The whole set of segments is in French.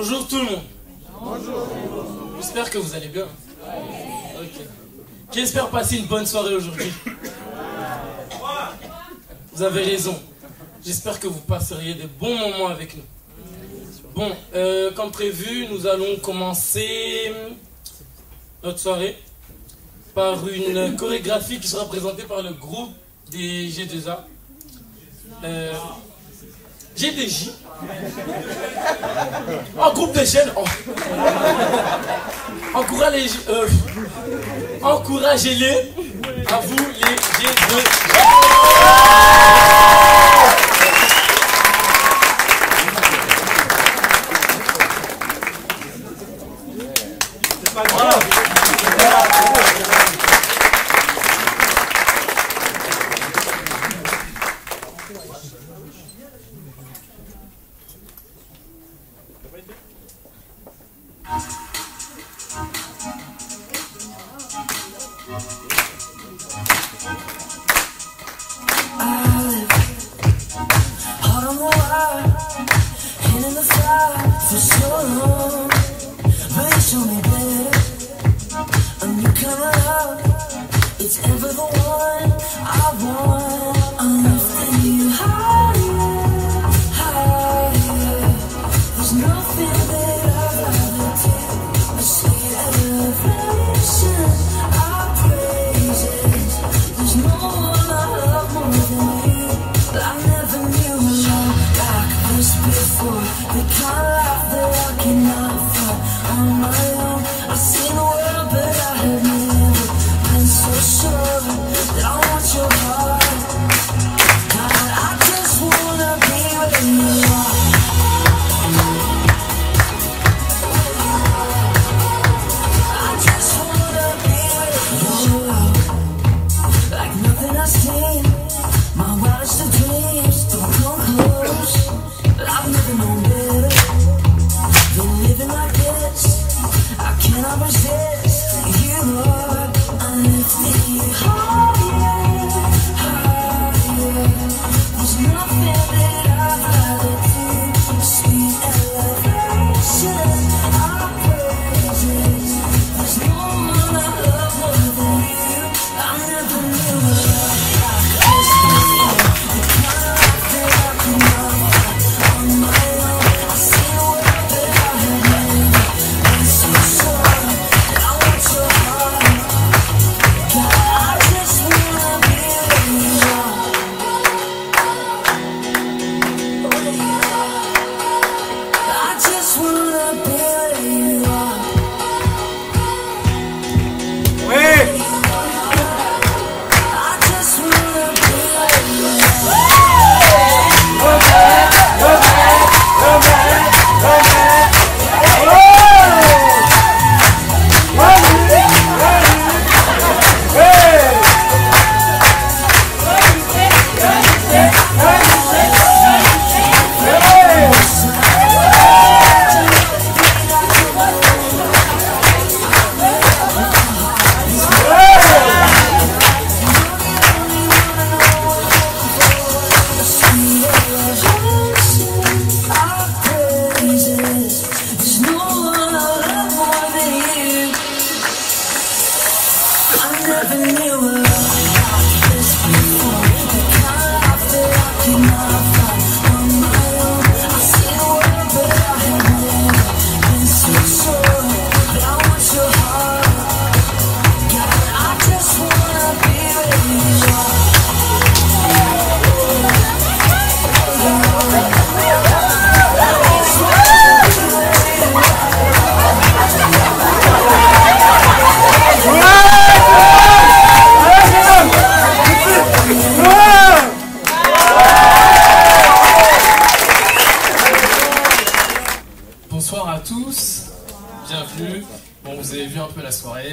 Bonjour tout le monde. Bonjour. J'espère que vous allez bien. Ok. Qui espère passer une bonne soirée aujourd'hui? Vous avez raison. J'espère que vous passeriez de bons moments avec nous. Bon, comme prévu, nous allons commencer notre soirée par une chorégraphie qui sera présentée par le groupe des G2A. GDJ. En groupe de jeunes. Encouragez-les. À vous les G2A.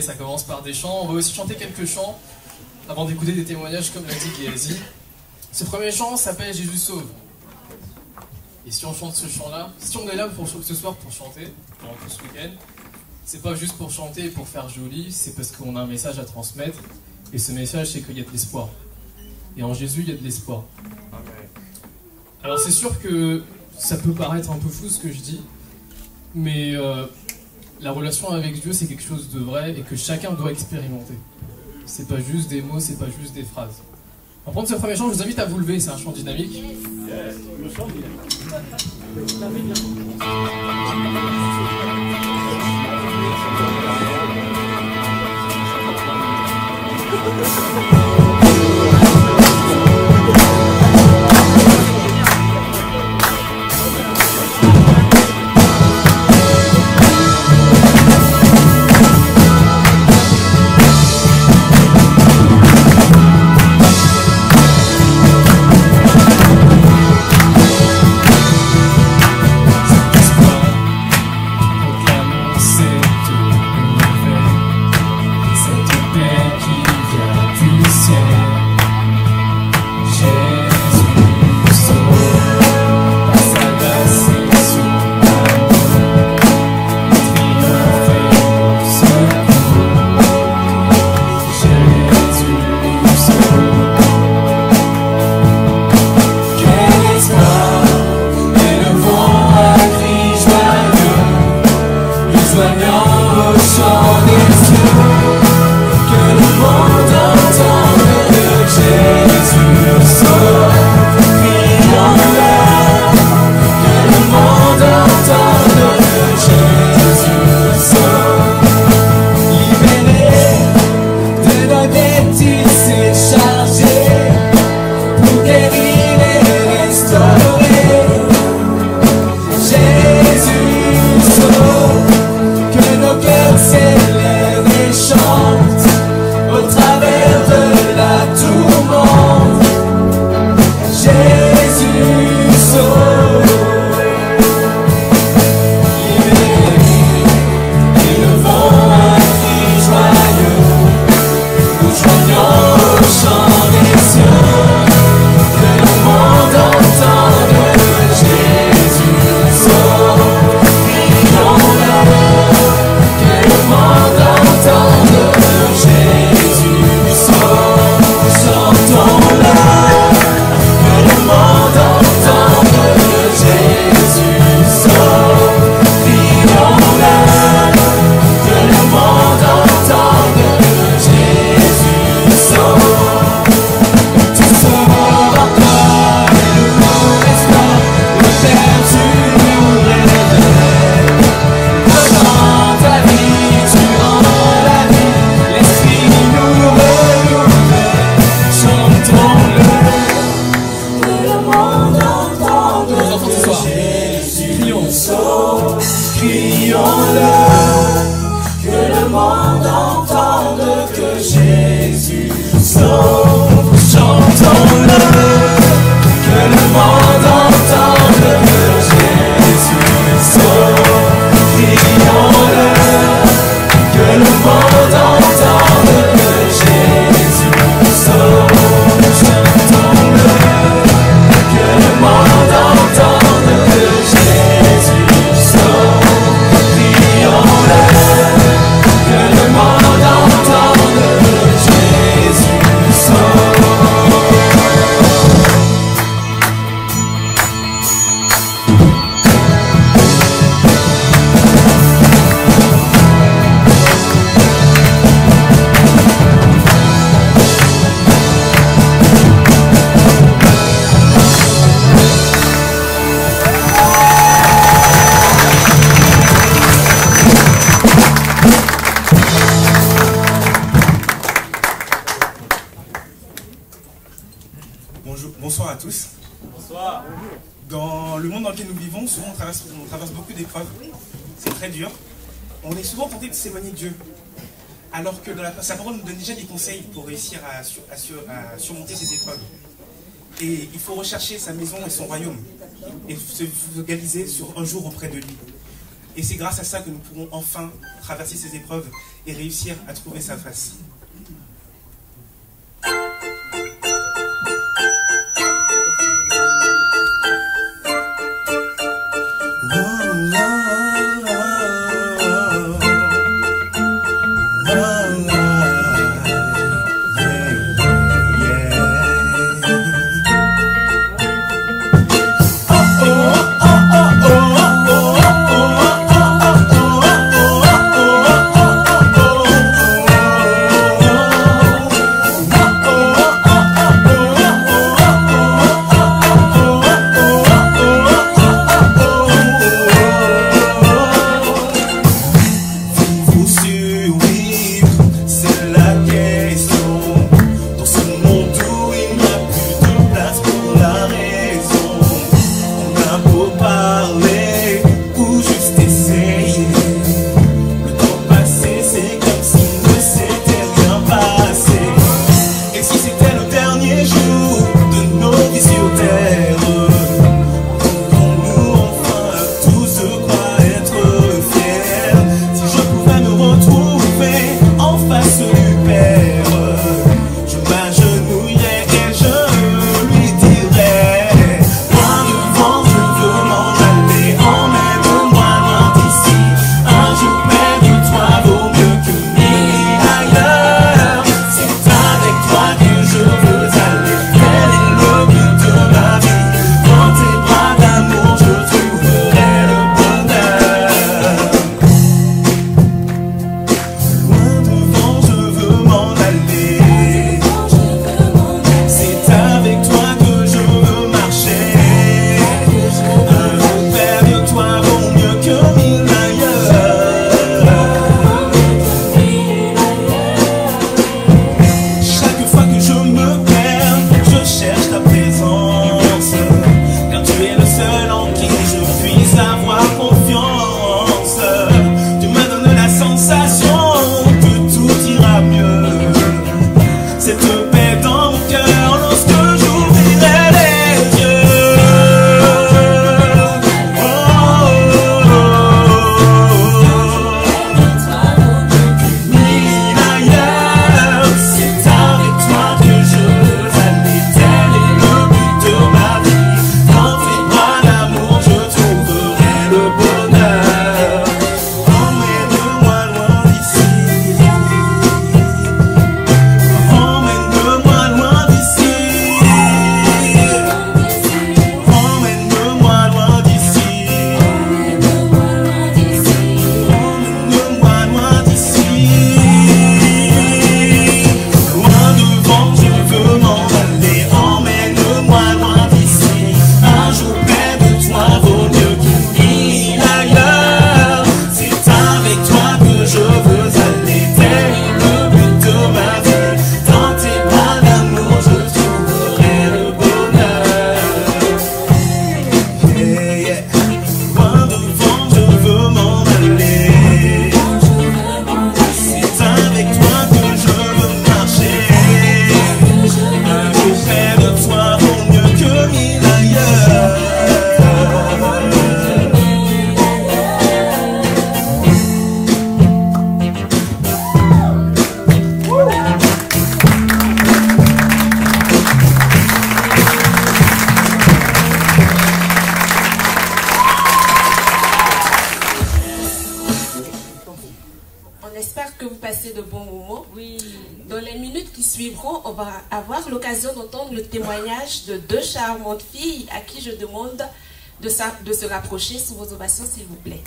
Ça commence par des chants, on va aussi chanter quelques chants avant d'écouter des témoignages comme l'a dit Géasi. Ce premier chant s'appelle Jésus sauve. Et si on chante ce chant-là, si on est là ce soir pour chanter, pendant tout ce week-end, c'est pas juste pour chanter et pour faire joli, c'est parce qu'on a un message à transmettre. Et ce message, c'est qu'il y a de l'espoir. Et en Jésus, il y a de l'espoir. Alors c'est sûr que ça peut paraître un peu fou ce que je dis, mais la relation avec Dieu, c'est quelque chose de vrai et que chacun doit expérimenter. C'est pas juste des mots, c'est pas juste des phrases. Pour prendre ce premier chant, je vous invite à vous lever, c'est un chant dynamique. Le chant Bonsoir à tous. Bonsoir. Dans le monde dans lequel nous vivons, souvent on traverse beaucoup d'épreuves. C'est très dur. On est souvent tenté de s'éloigner de Dieu. Alors que sa parole nous donne déjà des conseils pour réussir à surmonter ces épreuves. Et il faut rechercher sa maison et son royaume. Et se focaliser sur un jour auprès de lui. Et c'est grâce à ça que nous pourrons enfin traverser ces épreuves et réussir à trouver sa face. moment. Oui. Dans les minutes qui suivront, on va avoir l'occasion d'entendre le témoignage de deux charmantes filles à qui je demande de se rapprocher sous vos ovations, s'il vous plaît.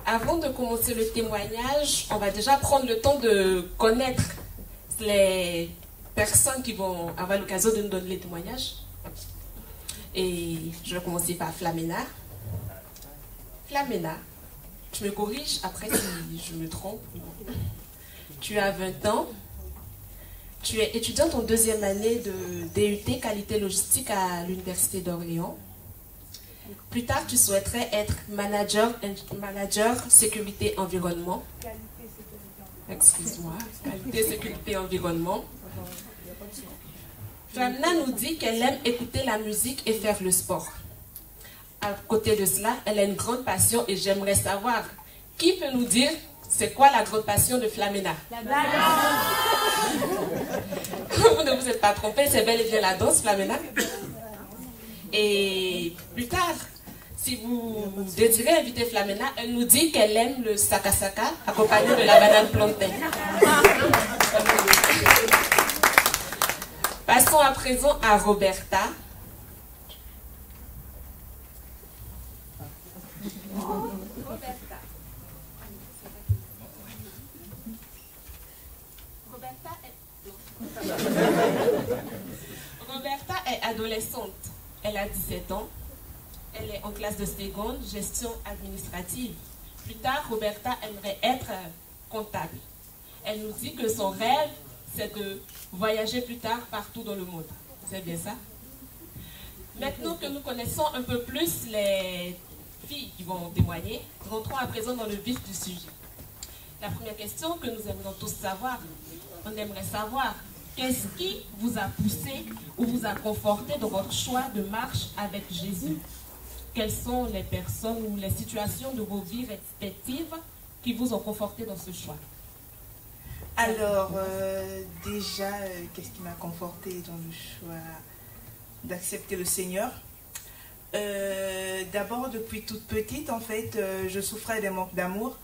Avant de commencer le témoignage, on va déjà prendre le temps de connaître les personnes qui vont avoir l'occasion de nous donner les témoignages. Et je vais commencer par Flamena. Flamena, tu me corriges après si je me trompe. Tu as 20 ans. Tu es étudiante en deuxième année de DUT qualité logistique à l'Université d'Orléans. Plus tard, tu souhaiterais être manager sécurité environnement. Excuse-moi, qualité sécurité environnement. Flamena nous dit qu'elle aime écouter la musique et faire le sport. À côté de cela, elle a une grande passion et j'aimerais savoir, qui peut nous dire c'est quoi la grande passion de Flamena? La danse. Vous ne vous êtes pas trompé, c'est bel et bien la danse, Flamena. Et plus tard, si vous désirez inviter Flamena, elle nous dit qu'elle aime le saka-saka accompagné de la banane plantain. Passons à présent à Roberta. Roberta est adolescente. Elle a 17 ans. Elle est en classe de seconde, gestion administrative. Plus tard, Roberta aimerait être comptable. Elle nous dit que son rêve, c'est de voyager plus tard partout dans le monde. C'est bien ça? Maintenant que nous connaissons un peu plus les filles qui vont témoigner, rentrons à présent dans le vif du sujet. La première question que nous aimerions tous savoir, on aimerait savoir qu'est-ce qui vous a poussé ou vous a conforté dans votre choix de marche avec Jésus? Quelles sont les personnes ou les situations de vos vies respectives qui vous ont conforté dans ce choix? Alors, déjà, qu'est-ce qui m'a conforté dans le choix d'accepter le Seigneur? D'abord, depuis toute petite, en fait, je souffrais d'un manque d'amour.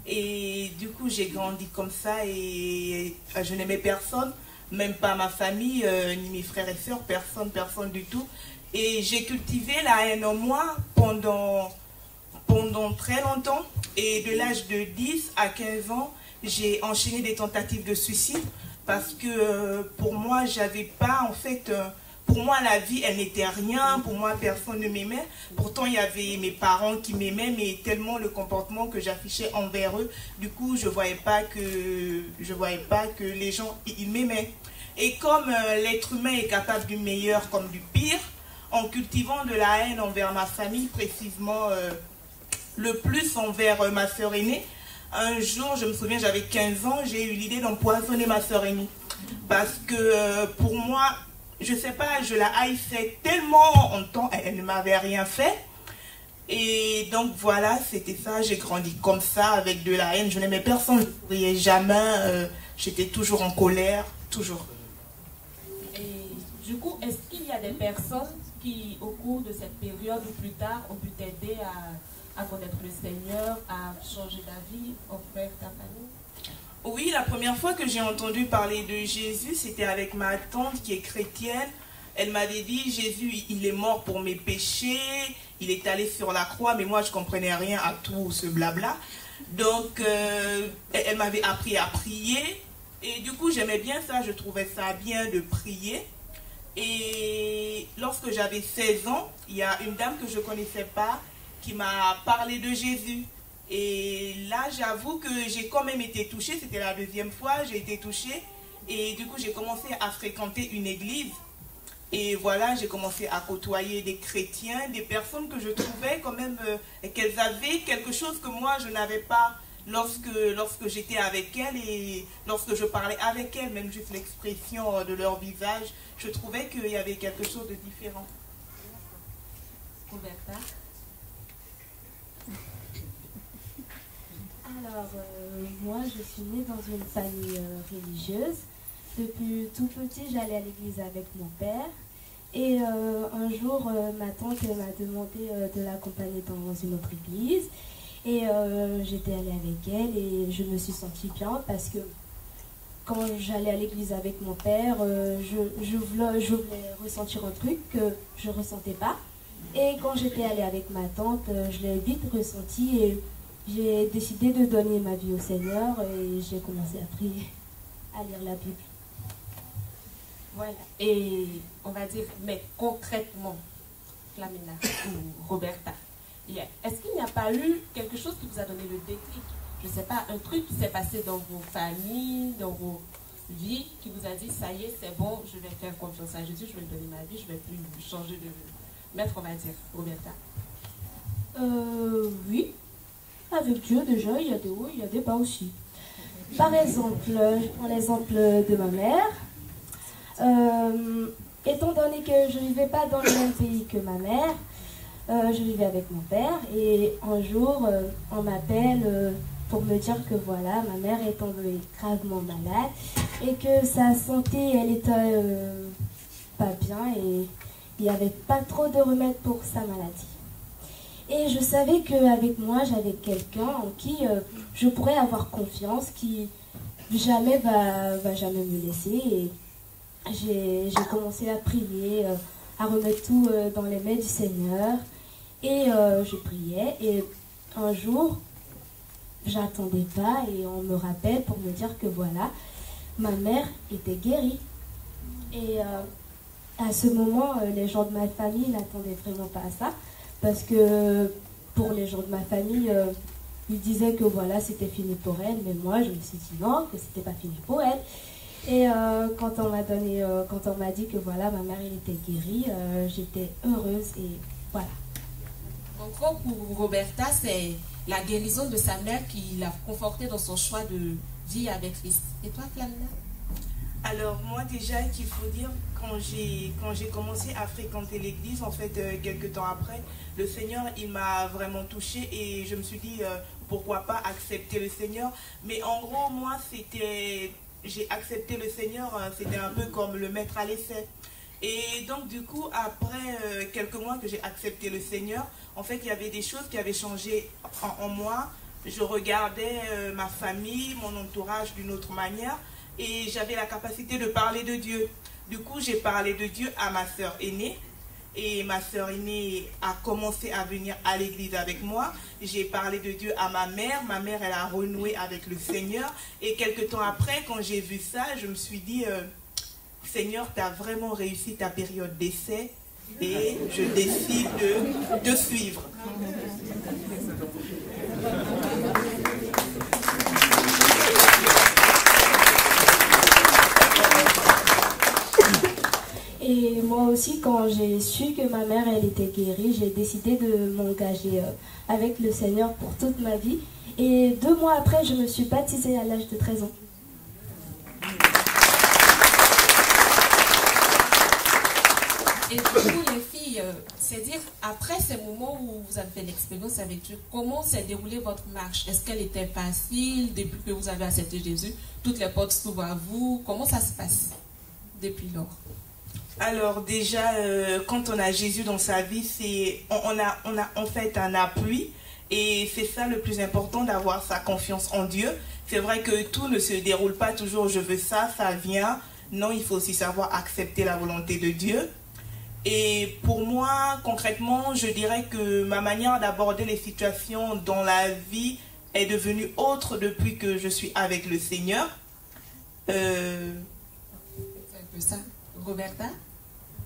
Et du coup, j'ai grandi comme ça et je n'aimais personne, même pas ma famille, ni mes frères et sœurs, personne du tout. Et j'ai cultivé la haine en moi pendant très longtemps. Et de l'âge de 10 à 15 ans, j'ai enchaîné des tentatives de suicide parce que pour moi, j'avais pas, en fait, pour moi, la vie, elle n'était rien. Pour moi, personne ne m'aimait. Pourtant, il y avait mes parents qui m'aimaient, mais tellement le comportement que j'affichais envers eux. Du coup, je voyais pas que les gens, ils m'aimaient. Et comme l'être humain est capable du meilleur comme du pire, en cultivant de la haine envers ma famille, précisément le plus envers ma sœur aînée, un jour, je me souviens, j'avais 15 ans, j'ai eu l'idée d'empoisonner ma sœur aînée. Parce que pour moi, je sais pas, je la haïssais tellement en temps, elle ne m'avait rien fait. Et donc voilà, c'était ça, j'ai grandi comme ça, avec de la haine. Je n'aimais personne, je ne riais jamais, j'étais toujours en colère, toujours. Et du coup, est-ce qu'il y a des personnes qui, au cours de cette période ou plus tard, ont pu t'aider à connaître le Seigneur, à changer d'avis envers ta famille? Oui, la première fois que j'ai entendu parler de Jésus, c'était avec ma tante qui est chrétienne. Elle m'avait dit, Jésus, il est mort pour mes péchés, il est allé sur la croix, mais moi je ne comprenais rien à tout ce blabla. Donc, elle m'avait appris à prier, et du coup j'aimais bien ça, je trouvais ça bien de prier. Et lorsque j'avais 16 ans, il y a une dame que je ne connaissais pas qui m'a parlé de Jésus. Et là, j'avoue que j'ai quand même été touchée, c'était la deuxième fois, j'ai été touchée. Et du coup, j'ai commencé à fréquenter une église. Et voilà, j'ai commencé à côtoyer des chrétiens, des personnes que je trouvais quand même qu'elles avaient quelque chose que moi je n'avais pas lorsque j'étais avec elles et lorsque je parlais avec elles, même juste l'expression de leur visage, je trouvais qu'il y avait quelque chose de différent. Roberta. Alors, moi, je suis née dans une famille religieuse. Depuis tout petit, j'allais à l'église avec mon père. Et un jour, ma tante m'a demandé de l'accompagner dans une autre église. Et j'étais allée avec elle et je me suis sentie bien parce que quand j'allais à l'église avec mon père, je voulais ressentir un truc que je ne ressentais pas. Et quand j'étais allée avec ma tante, je l'ai vite ressenti et j'ai décidé de donner ma vie au Seigneur et j'ai commencé à prier, à lire la Bible. Voilà. Et on va dire, mais concrètement, Flamina ou Roberta, est-ce qu'il n'y a pas eu quelque chose qui vous a donné le déclic? Je ne sais pas, un truc qui s'est passé dans vos familles, dans vos vies, qui vous a dit, ça y est, c'est bon, je vais faire confiance à Jésus, je vais lui donner ma vie, je ne vais plus changer de maître, on va dire, Roberta. Oui. Avec Dieu, déjà, il y a des hauts, il y a des bas aussi. Par exemple, je prends l'exemple de ma mère. Étant donné que je ne vivais pas dans le même pays que ma mère, je vivais avec mon père. Et un jour, on m'appelle pour me dire que voilà, ma mère est tombée gravement malade et que sa santé, elle était pas bien et il n'y avait pas trop de remède pour sa maladie. Et je savais qu'avec moi, j'avais quelqu'un en qui je pourrais avoir confiance, qui jamais va jamais me laisser. Et j'ai commencé à prier, à remettre tout dans les mains du Seigneur. Et je priais. Et un jour, j'attendais pas et on me rappelle pour me dire que voilà, ma mère était guérie. Et à ce moment, les gens de ma famille n'attendaient vraiment pas à ça. Parce que pour les gens de ma famille, ils disaient que voilà, c'était fini pour elle. Mais moi, je me suis dit non, que c'était pas fini pour elle. Et quand on m'a dit que voilà, ma mère elle était guérie, j'étais heureuse et voilà. En gros, pour Roberta, c'est la guérison de sa mère qui l'a confortée dans son choix de vie avec Christ. Et toi, Flamina? Alors moi déjà, qu'il faut dire, quand j'ai commencé à fréquenter l'église, en fait, quelques temps après, le Seigneur, il m'a vraiment touchée et je me suis dit, pourquoi pas accepter le Seigneur. Mais en gros, moi, j'ai accepté le Seigneur, c'était un peu comme le mettre à l'essai. Et donc du coup, après quelques mois que j'ai accepté le Seigneur, en fait, il y avait des choses qui avaient changé en moi. Je regardais ma famille, mon entourage d'une autre manière. Et j'avais la capacité de parler de Dieu. Du coup, j'ai parlé de Dieu à ma sœur aînée. Et ma sœur aînée a commencé à venir à l'église avec moi. J'ai parlé de Dieu à ma mère. Ma mère, elle a renoué avec le Seigneur. Et quelques temps après, quand j'ai vu ça, je me suis dit, Seigneur, tu as vraiment réussi ta période d'essai. Et je décide de suivre. Et moi aussi, quand j'ai su que ma mère elle était guérie, j'ai décidé de m'engager avec le Seigneur pour toute ma vie. Et 2 mois après, je me suis baptisée à l'âge de 13 ans. Et du coup, les filles, c'est-à-dire, après ces moments où vous avez fait l'expérience avec Dieu, comment s'est déroulée votre marche? Est-ce qu'elle était facile depuis que vous avez accepté Jésus? Toutes les portes s'ouvrent à vous? Comment ça se passe depuis lors? Alors déjà, quand on a Jésus dans sa vie, on a en fait un appui. Et c'est ça le plus important, d'avoir sa confiance en Dieu. C'est vrai que tout ne se déroule pas toujours, je veux ça, ça vient. Non, il faut aussi savoir accepter la volonté de Dieu. Et pour moi, concrètement, je dirais que ma manière d'aborder les situations dans la vie est devenue autre depuis que je suis avec le Seigneur. C'est un peu ça. Roberta?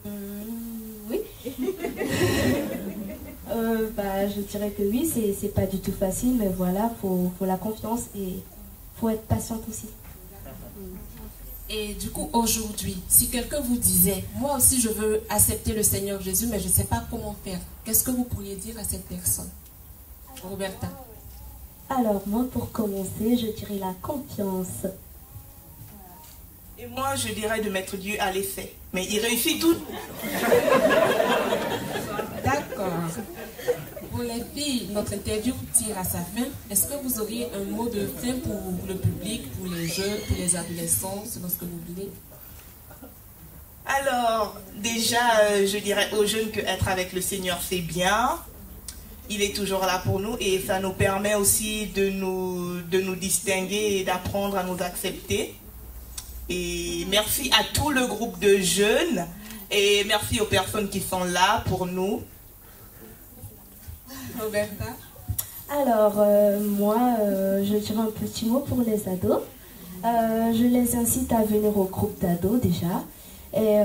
Oui. Je dirais que oui, c'est pas du tout facile, mais voilà, faut la confiance et faut être patiente aussi. Et du coup, aujourd'hui, si quelqu'un vous disait, moi aussi je veux accepter le Seigneur Jésus, mais je ne sais pas comment faire, qu'est-ce que vous pourriez dire à cette personne? Roberta. Alors, moi, pour commencer, je dirais la confiance. Et moi, je dirais de mettre Dieu à l'effet. Mais il réussit tout. D'accord. Pour les filles, notre interview tire à sa fin. Est-ce que vous auriez un mot de fin pour le public, pour les jeunes, pour les adolescents, selon ce que vous voulez? Alors, déjà, je dirais aux jeunes qu'être avec le Seigneur, c'est bien. Il est toujours là pour nous et ça nous permet aussi de nous distinguer et d'apprendre à nous accepter. Et merci à tout le groupe de jeunes et merci aux personnes qui sont là pour nous. Roberta? Alors, moi, je dirais un petit mot pour les ados. Je les incite à venir au groupe d'ados déjà. Et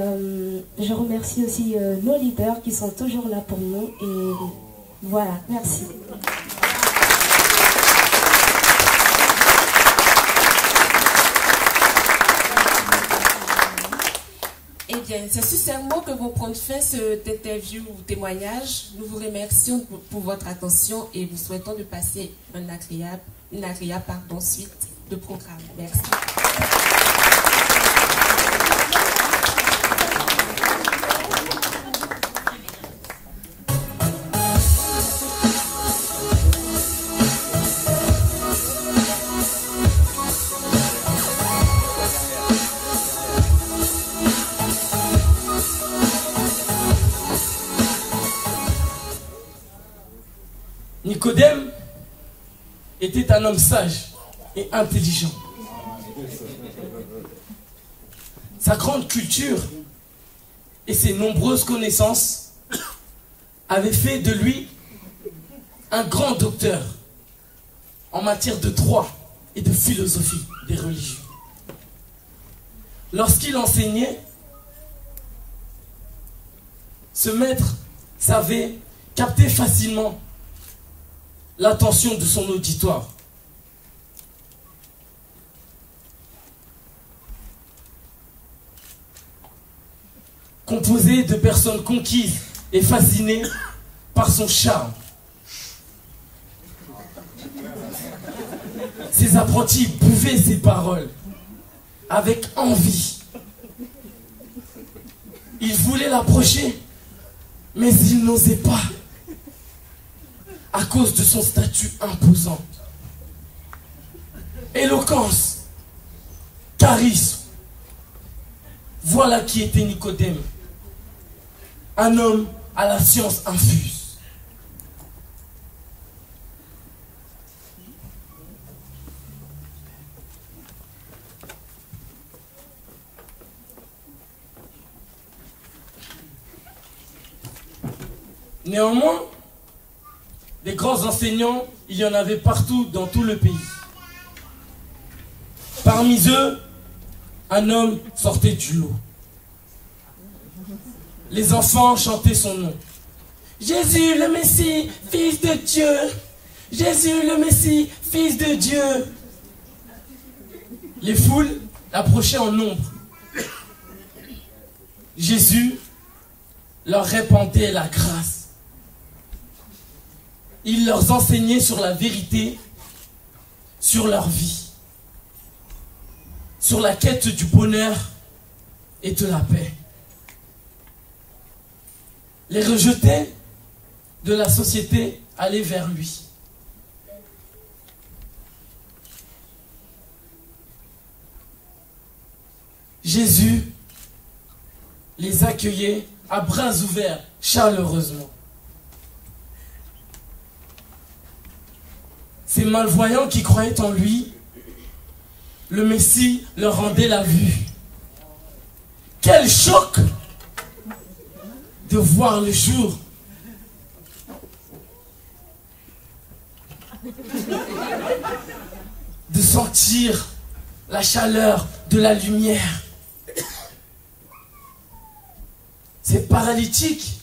je remercie aussi nos leaders qui sont toujours là pour nous. Et voilà, merci. Eh bien, c'est sur ces mots que vous prenez fin cette interview ou témoignage. Nous vous remercions pour votre attention et vous souhaitons de passer une agréable suite de programme. Merci. Nicodème était un homme sage et intelligent. Sa grande culture et ses nombreuses connaissances avaient fait de lui un grand docteur en matière de droit et de philosophie des religions. Lorsqu'il enseignait, ce maître savait capter facilement l'attention de son auditoire. Composé de personnes conquises et fascinées par son charme. Ses apprentis buvaient ses paroles avec envie. Ils voulaient l'approcher, mais ils n'osaient pas à cause de son statut imposant. Éloquence, charisme, voilà qui était Nicodème, un homme à la science infuse. Néanmoins, des grands enseignants, il y en avait partout dans tout le pays. Parmi eux, un homme sortait du lot. Les enfants chantaient son nom. Jésus le Messie, fils de Dieu. Jésus le Messie, fils de Dieu. Les foules l'approchaient en nombre. Jésus leur répandait la grâce. Il leur enseignait sur la vérité, sur leur vie, sur la quête du bonheur et de la paix. Les rejetés de la société allaient vers lui. Jésus les accueillait à bras ouverts, chaleureusement. Ces malvoyants qui croyaient en lui, le Messie leur rendait la vue. Quel choc de voir le jour. De sentir la chaleur de la lumière. Ces paralytiques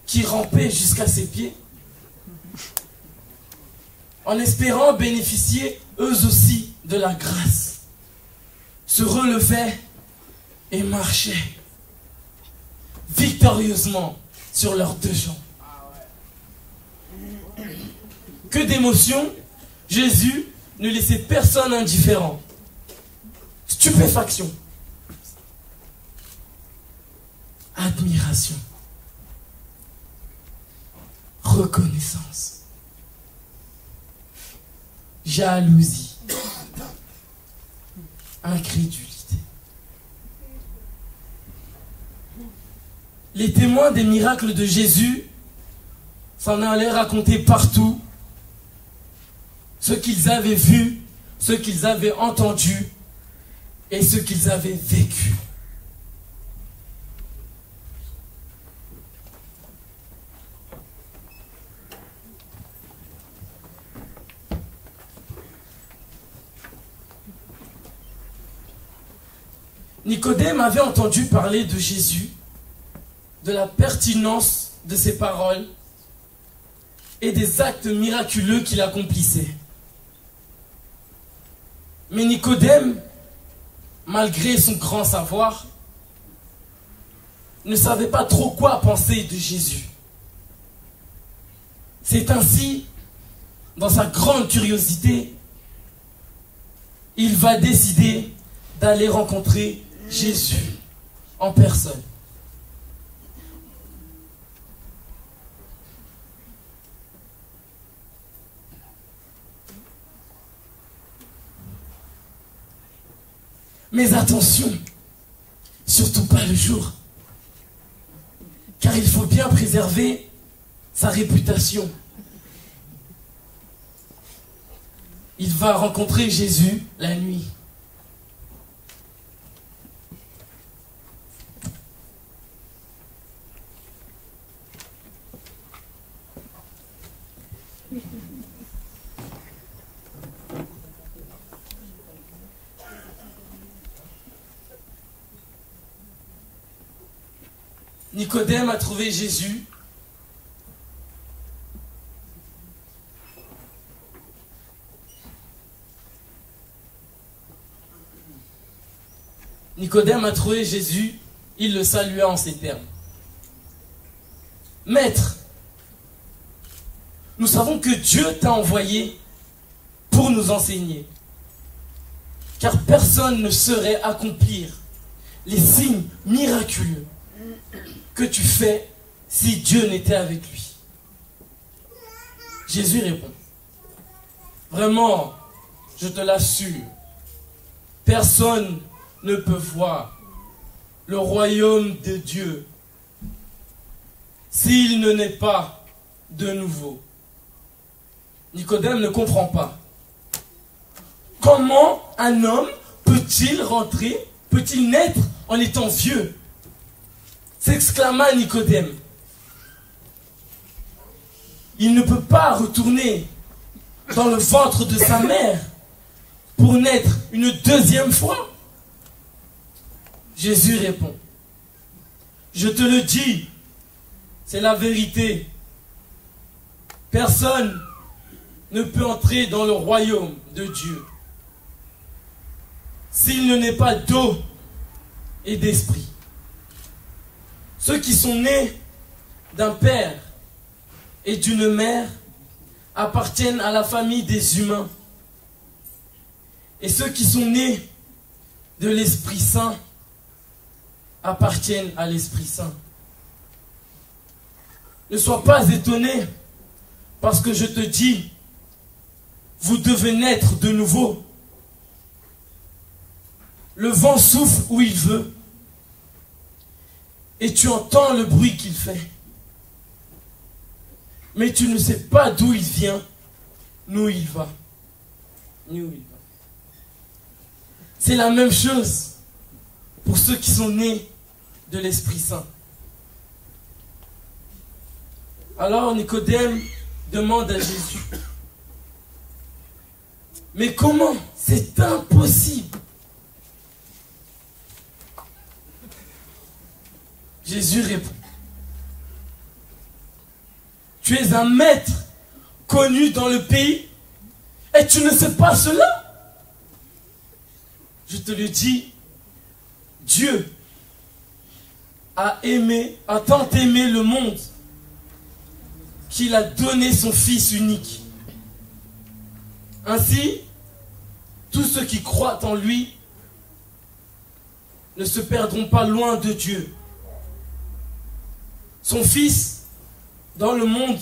qui rampaient jusqu'à ses pieds, en espérant bénéficier eux aussi de la grâce. se relevaient et marchaient victorieusement sur leurs deux jambes. Que d'émotions, Jésus ne laissait personne indifférent. Stupéfaction, admiration, reconnaissance, jalousie, incrédulité. Les témoins des miracles de Jésus s'en allaient raconter partout ce qu'ils avaient vu, ce qu'ils avaient entendu et ce qu'ils avaient vécu. Nicodème avait entendu parler de Jésus, de la pertinence de ses paroles et des actes miraculeux qu'il accomplissait. Mais Nicodème, malgré son grand savoir, ne savait pas trop quoi penser de Jésus. C'est ainsi, dans sa grande curiosité, il va décider d'aller rencontrer Jésus en personne. Mais attention, surtout pas le jour, car il faut bien préserver sa réputation. Il va rencontrer Jésus la nuit. Nicodème a trouvé Jésus il le salua en ces termes. Maître, nous savons que Dieu t'a envoyé pour nous enseigner, car personne ne saurait accomplir les signes miraculeux que tu fais si Dieu n'était avec lui. Jésus répond, vraiment, je te l'assure, personne ne peut voir le royaume de Dieu s'il ne naît pas de nouveau. Nicodème ne comprend pas. Comment un homme peut-il naître en étant vieux? S'exclama Nicodème. Il ne peut pas retourner dans le ventre de sa mère pour naître une deuxième fois. Jésus répond, je te le dis, c'est la vérité. Personne ne peut entrer dans le royaume de Dieu s'il ne naît pas d'eau et d'esprit. Ceux qui sont nés d'un père et d'une mère appartiennent à la famille des humains. Et ceux qui sont nés de l'Esprit Saint appartiennent à l'Esprit Saint. Ne sois pas étonné parce que je te dis, vous devez naître de nouveau. Le vent souffle où il veut et tu entends le bruit qu'il fait. Mais tu ne sais pas d'où il vient, ni où il va. C'est la même chose pour ceux qui sont nés de l'Esprit Saint. Alors Nicodème demande à Jésus, mais comment? C'est impossible. Jésus répond, tu es un maître connu dans le pays et tu ne sais pas cela? je te le dis, Dieu a tant aimé le monde qu'il a donné son Fils unique. Ainsi, tous ceux qui croient en lui ne se perdront pas loin de Dieu. Son Fils dans le monde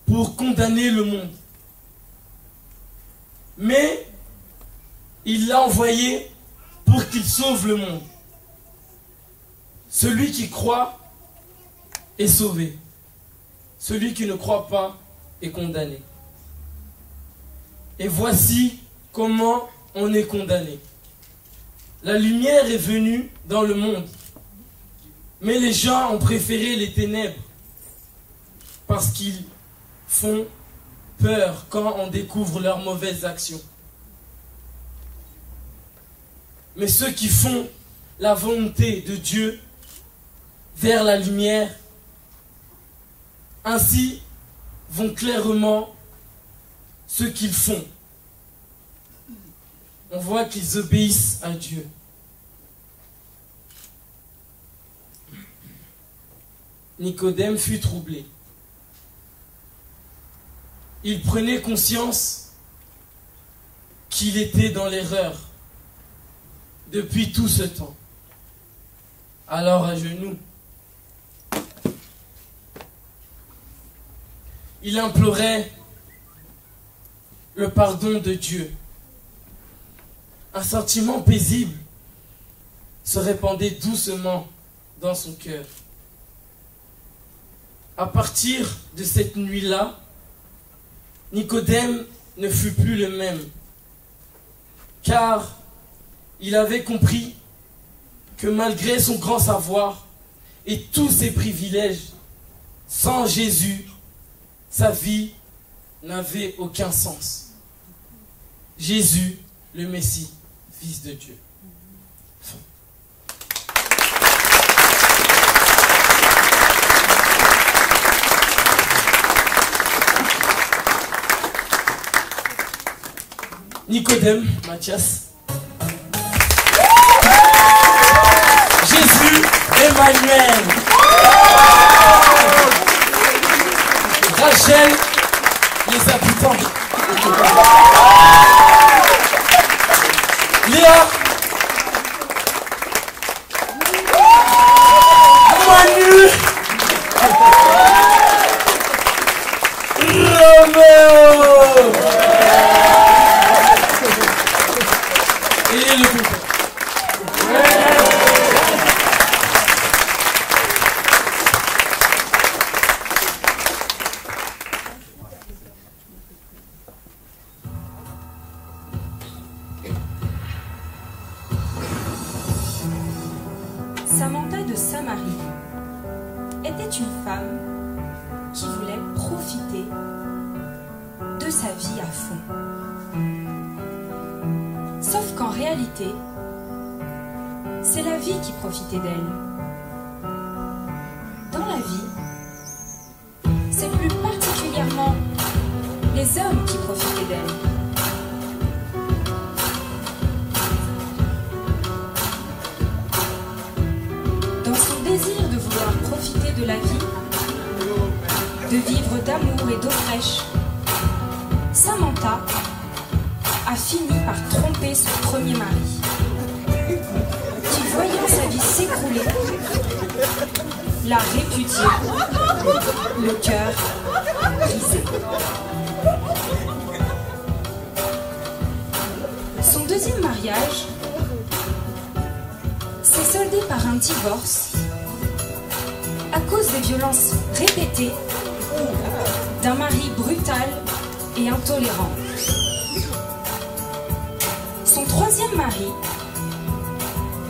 pour condamner le monde. Mais il l'a envoyé pour qu'il sauve le monde. Celui qui croit est sauvé. Celui qui ne croit pas est condamné. Et voici comment on est condamné. La lumière est venue dans le monde, mais les gens ont préféré les ténèbres parce qu'ils font peur quand on découvre leurs mauvaises actions. Mais ceux qui font la volonté de Dieu vers la lumière, ainsi vont clairement ce qu'ils font. On voit qu'ils obéissent à Dieu. Nicodème fut troublé. Il prenait conscience qu'il était dans l'erreur depuis tout ce temps. Alors à genoux, il implorait le pardon de Dieu. Un sentiment paisible se répandait doucement dans son cœur. À partir de cette nuit-là, Nicodème ne fut plus le même, car il avait compris que malgré son grand savoir et tous ses privilèges, sans Jésus, sa vie n'avait aucun sens. Jésus, le Messie, Fils de Dieu. Fin. Nicodème, Mathias. Jésus, Emmanuel. Rachel, les habitants. Léa. Manu. Roméo. Et le groupe. Samantha de Samarie était une femme qui voulait profiter de sa vie à fond. Sauf qu'en réalité, c'est la vie qui profitait d'elle. Dans la vie, c'est plus particulièrement les hommes qui profitaient d'elle. Dans son désir de vouloir profiter de la vie, de vivre d'amour et d'eau fraîche, Samantha a fini par tromper son premier mari, qui, voyant sa vie s'écrouler, l'a répudié, le cœur brisé. Son deuxième mariage s'est soldé par un divorce à cause des violences répétées d'un mari brutal et intolérant. Son troisième mari,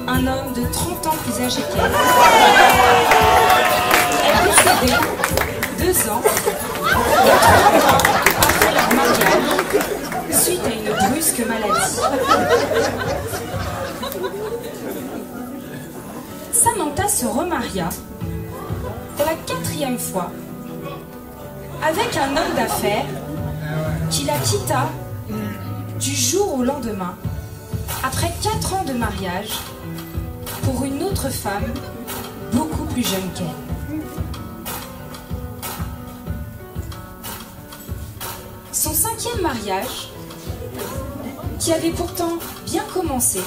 un homme de 30 ans plus âgé qu'elle, est décédé 2 ans et 3 mois après leur mariage suite à une brusque maladie. Samantha se remaria pour la 4e fois avec un homme d'affaires qui la quitta du jour au lendemain, après 4 ans de mariage, pour une autre femme beaucoup plus jeune qu'elle. Son 5e mariage, qui avait pourtant bien commencé,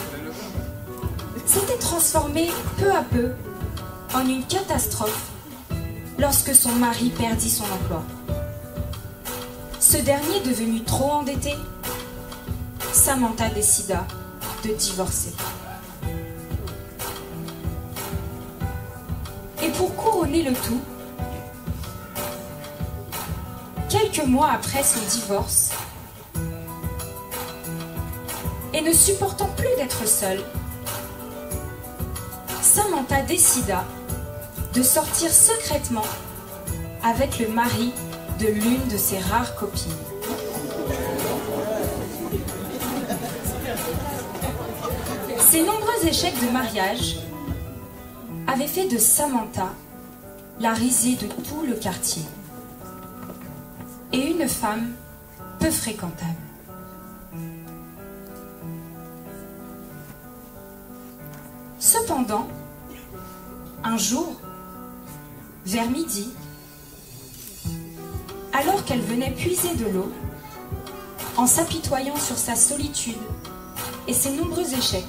s'était transformé peu à peu en une catastrophe lorsque son mari perdit son emploi. Ce dernier devenu trop endetté, Samantha décida de divorcer. Et pour couronner le tout, quelques mois après son divorce, et ne supportant plus d'être seule, Samantha décida de sortir secrètement avec le mari de l'une de ses rares copines. Ses nombreux échecs de mariage avaient fait de Samantha la risée de tout le quartier et une femme peu fréquentable. Cependant, un jour, vers midi, alors qu'elle venait puiser de l'eau, en s'apitoyant sur sa solitude et ses nombreux échecs,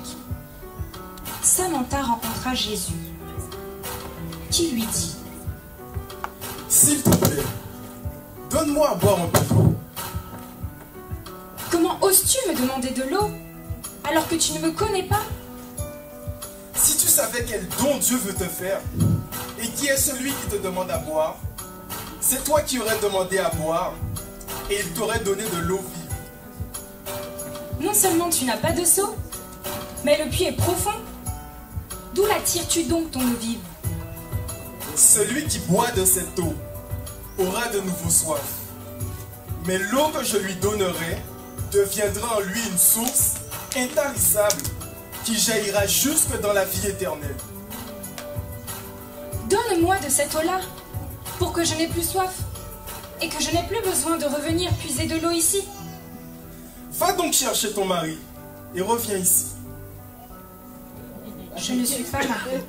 Samantha rencontra Jésus, qui lui dit: « S'il te plaît, donne-moi à boire un peu d'eau. » « Comment oses-tu me demander de l'eau alors que tu ne me connais pas ? Si tu savais quel don Dieu veut te faire, et qui est celui qui te demande à boire, c'est toi qui aurais demandé à boire, et il t'aurait donné de l'eau vive. » Non seulement tu n'as pas de seau, mais le puits est profond. D'où la tires-tu donc ton eau vive ? Celui qui boit de cette eau aura de nouveau soif. Mais l'eau que je lui donnerai deviendra en lui une source intarissable qui jaillira jusque dans la vie éternelle. Donne-moi de cette eau-là, pour que je n'ai plus soif, et que je n'ai plus besoin de revenir puiser de l'eau ici. Va donc chercher ton mari, et reviens ici. Je ne suis pas mariée.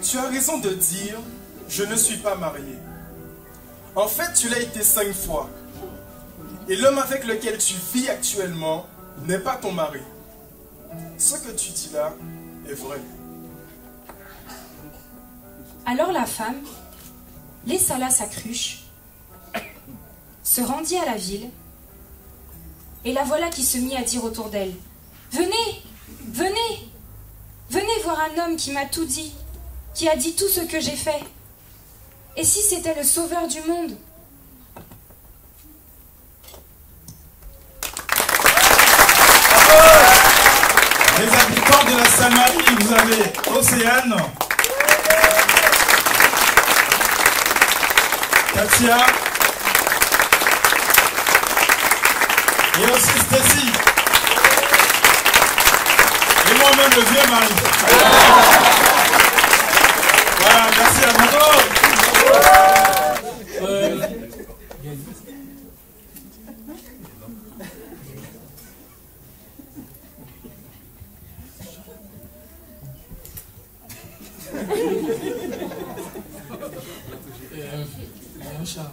Tu as raison de dire, je ne suis pas mariée. En fait, tu l'as été 5 fois. Et l'homme avec lequel tu vis actuellement n'est pas ton mari. Ce que tu dis là est vrai. Alors la femme laissa là sa cruche, se rendit à la ville, et la voilà qui se mit à dire autour d'elle: « Venez, venez, venez voir un homme qui m'a tout dit, qui a dit tout ce que j'ai fait. Et si c'était le sauveur du monde ?» Les habitants de la Samarie, vous avez Océane, Katia et aussi Stacy. Et moi-même, le vieux mari. Voilà, merci à vous. un chat.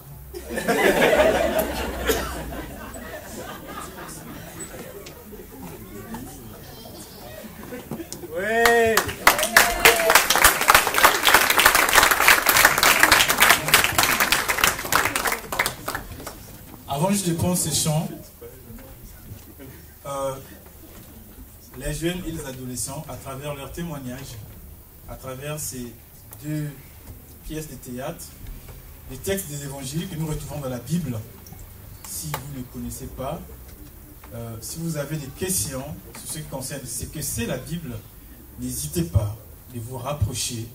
Ouais. Avant juste de prendre ces chants, les jeunes et les adolescents, à travers leurs témoignages, à travers ces 2 pièces de théâtre, les textes des évangiles que nous retrouvons dans la Bible, si vous ne connaissez pas, si vous avez des questions sur ce qui concerne ce que c'est la Bible, n'hésitez pas de vous rapprocher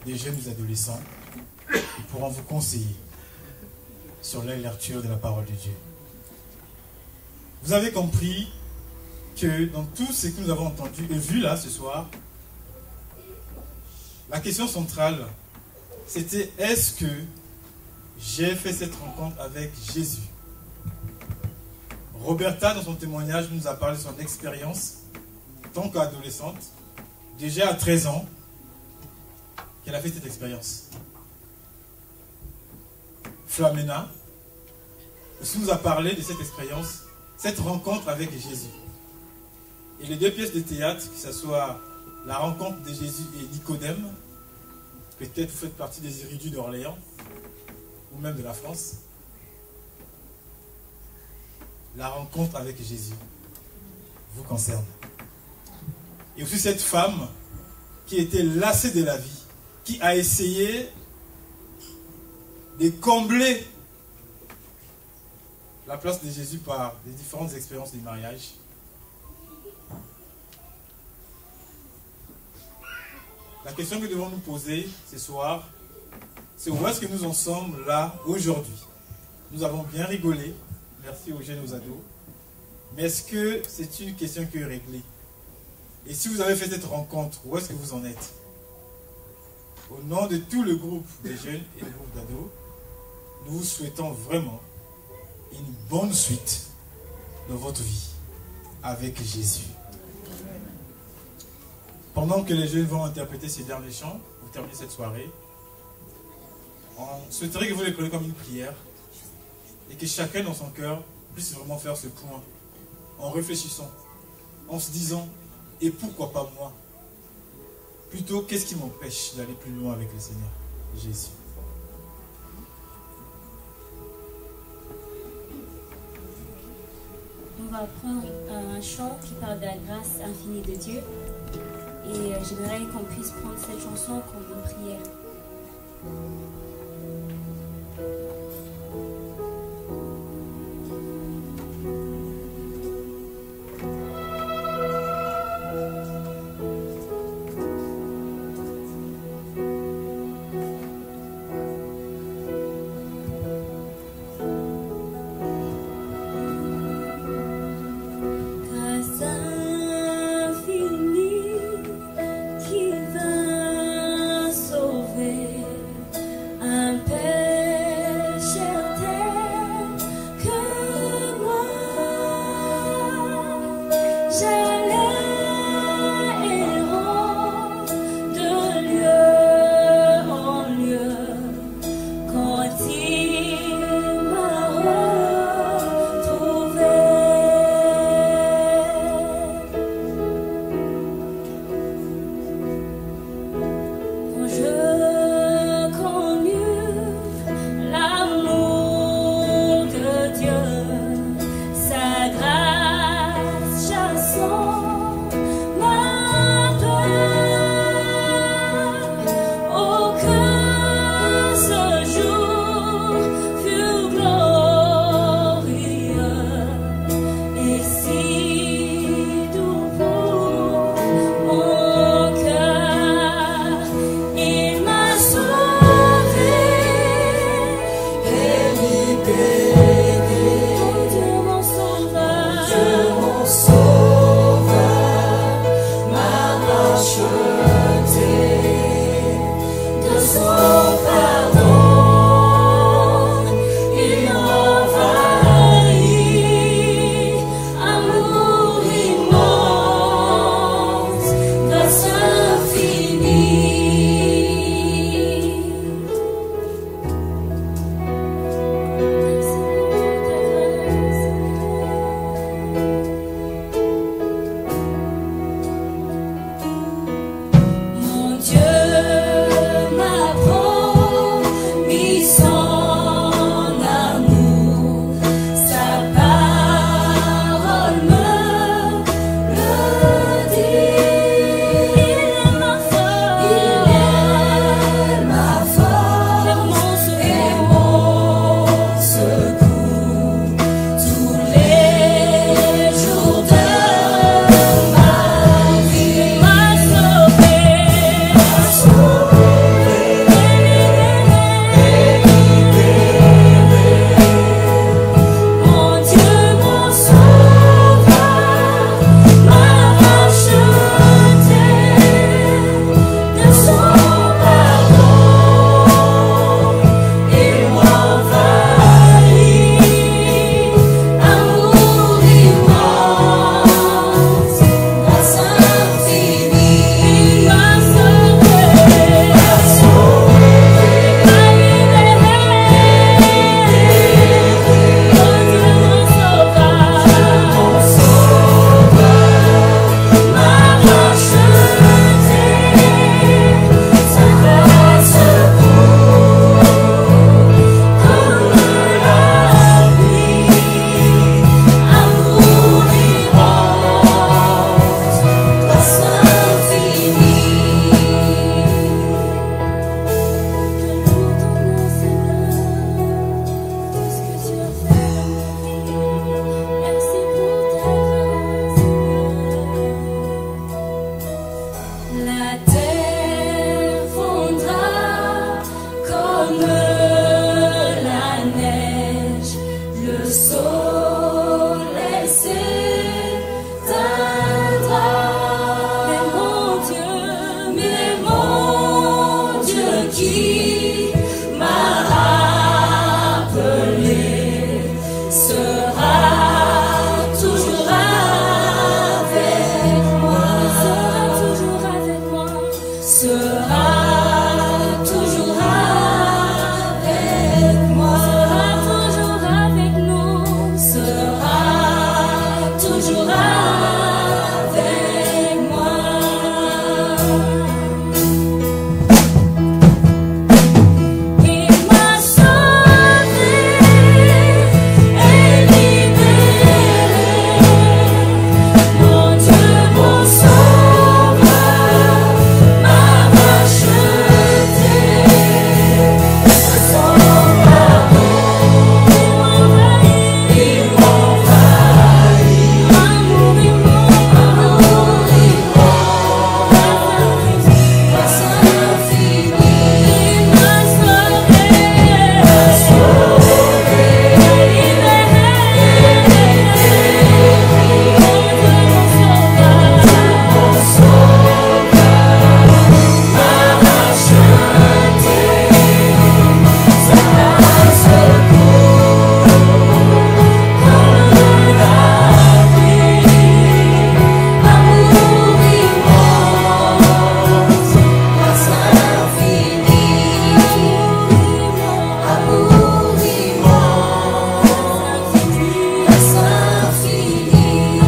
des jeunes et des adolescents. Ils pourront vous conseiller sur la lecture de la parole de Dieu. Vous avez compris que dans tout ce que nous avons entendu et vu là ce soir, la question centrale, c'était: est-ce que j'ai fait cette rencontre avec Jésus? Roberta, dans son témoignage, nous a parlé de son expérience en tant qu'adolescente, déjà à 13 ans, qu'elle a fait cette expérience. Flamena aussi nous a parlé de cette expérience, cette rencontre avec Jésus. Et les deux pièces de théâtre, que ce soit la rencontre de Jésus et Nicodème, peut-être vous faites partie des érudits d'Orléans, ou même de la France. La rencontre avec Jésus vous concerne. Et aussi cette femme qui était lassée de la vie, qui a essayé de combler la place de Jésus par les différentes expériences du mariage. La question que nous devons nous poser ce soir, c'est où est-ce que nous en sommes là aujourd'hui? Nous avons bien rigolé, merci aux jeunes et aux ados, mais est-ce que c'est une question qui est réglée? Et si vous avez fait cette rencontre, où est-ce que vous en êtes? Au nom de tout le groupe de jeunes et le groupe d'ados, nous vous souhaitons vraiment une bonne suite dans votre vie avec Jésus. Pendant que les jeunes vont interpréter ces derniers chants, pour terminer cette soirée, on souhaiterait que vous les preniez comme une prière et que chacun dans son cœur puisse vraiment faire ce point en réfléchissant, en se disant « et pourquoi pas moi ?» Plutôt, qu'est-ce qui m'empêche d'aller plus loin avec le Seigneur Jésus? On va prendre un chant qui parle de la grâce infinie de Dieu. Et j'aimerais qu'on puisse prendre cette chanson comme une prière. Qui va sauver soleil s'éteindra. Mais mon Dieu qui m'a appelé sera toujours avec moi, sera toujours avec moi, sera toujours avec moi, sera toujours avec nous, sera toujours avec moi. Il m'a sauvé et libéré, mon Dieu, mon sauveur m'a racheté. Son amour, il m'envahit, amour, il m'envahit, grâce infinie. Il m'a sauvé, libéré, mon sauveur m'a racheté. Sa grâce court, comme la pluie, amour immense, grâce infinie,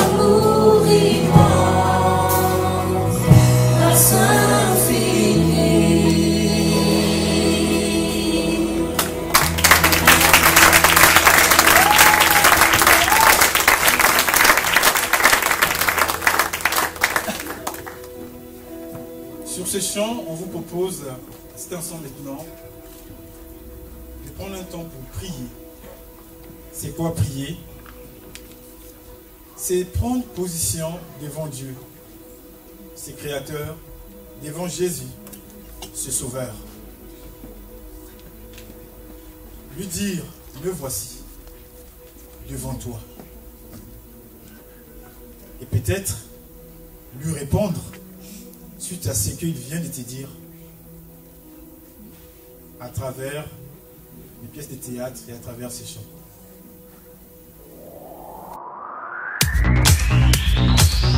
amour immense, grâce infinie, amour immense, grâce infinie. Sur ce chant, on vous propose à cet instant maintenant de prendre un temps pour prier. C'est quoi prier? C'est prendre position devant Dieu, ses créateurs, devant Jésus, ce Sauveur. Lui dire, me voici devant toi. Et peut-être lui répondre suite à ce qu'il vient de te dire à travers les pièces de théâtre et à travers ces chants. Amour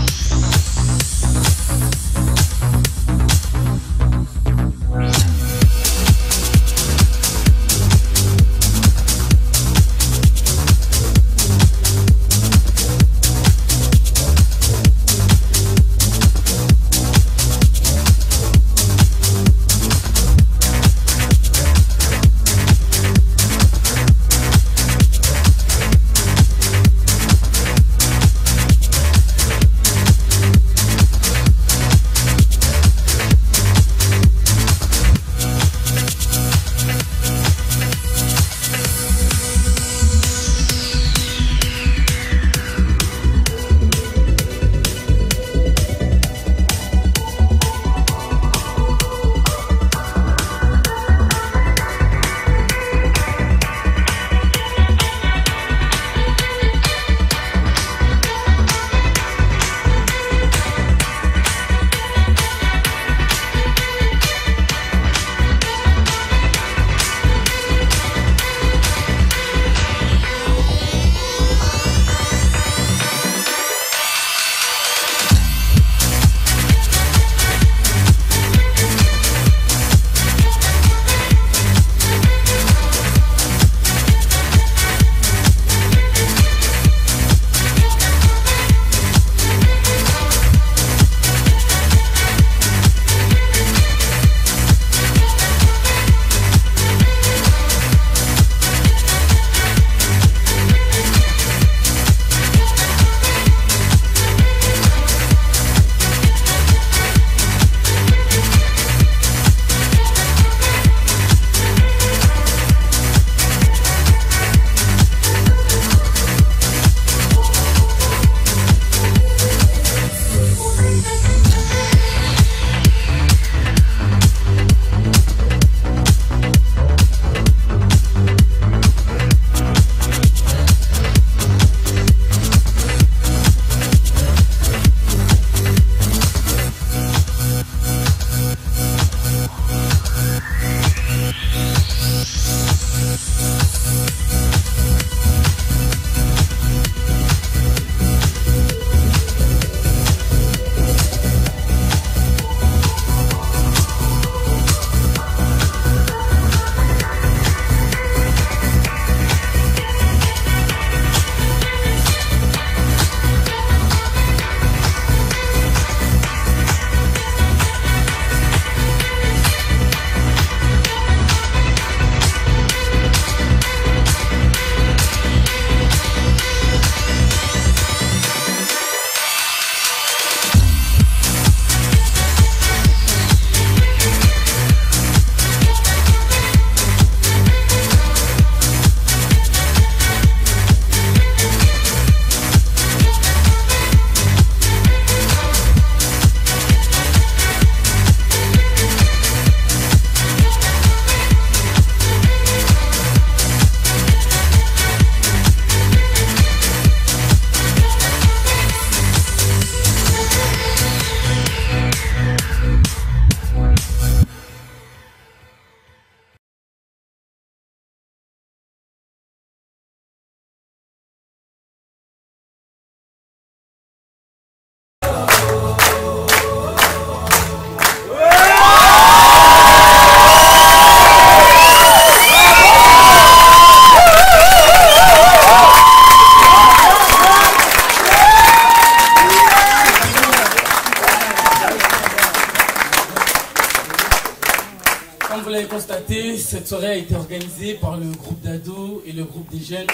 Comme vous l'avez constaté, cette soirée a été organisée par le groupe d'ados et le groupe des jeunes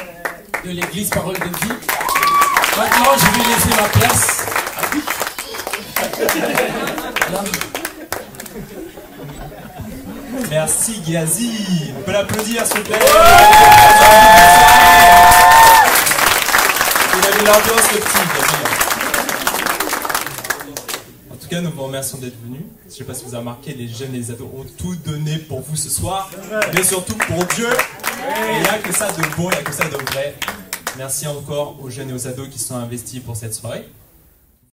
de l'église Parole de Vie. Maintenant, je vais laisser ma place. Voilà. Merci Giazi. On peut l'applaudir s'il vous plaît. Il a mis l'ambiance le petit. En tout cas, nous vous remercions d'être venus. Je ne sais pas si vous avez remarqué, les jeunes et les ados ont tout donné pour vous ce soir, mais surtout pour Dieu. Et il n'y a que ça de bon, il n'y a que ça de vrai. Merci encore aux jeunes et aux ados qui se sont investis pour cette soirée.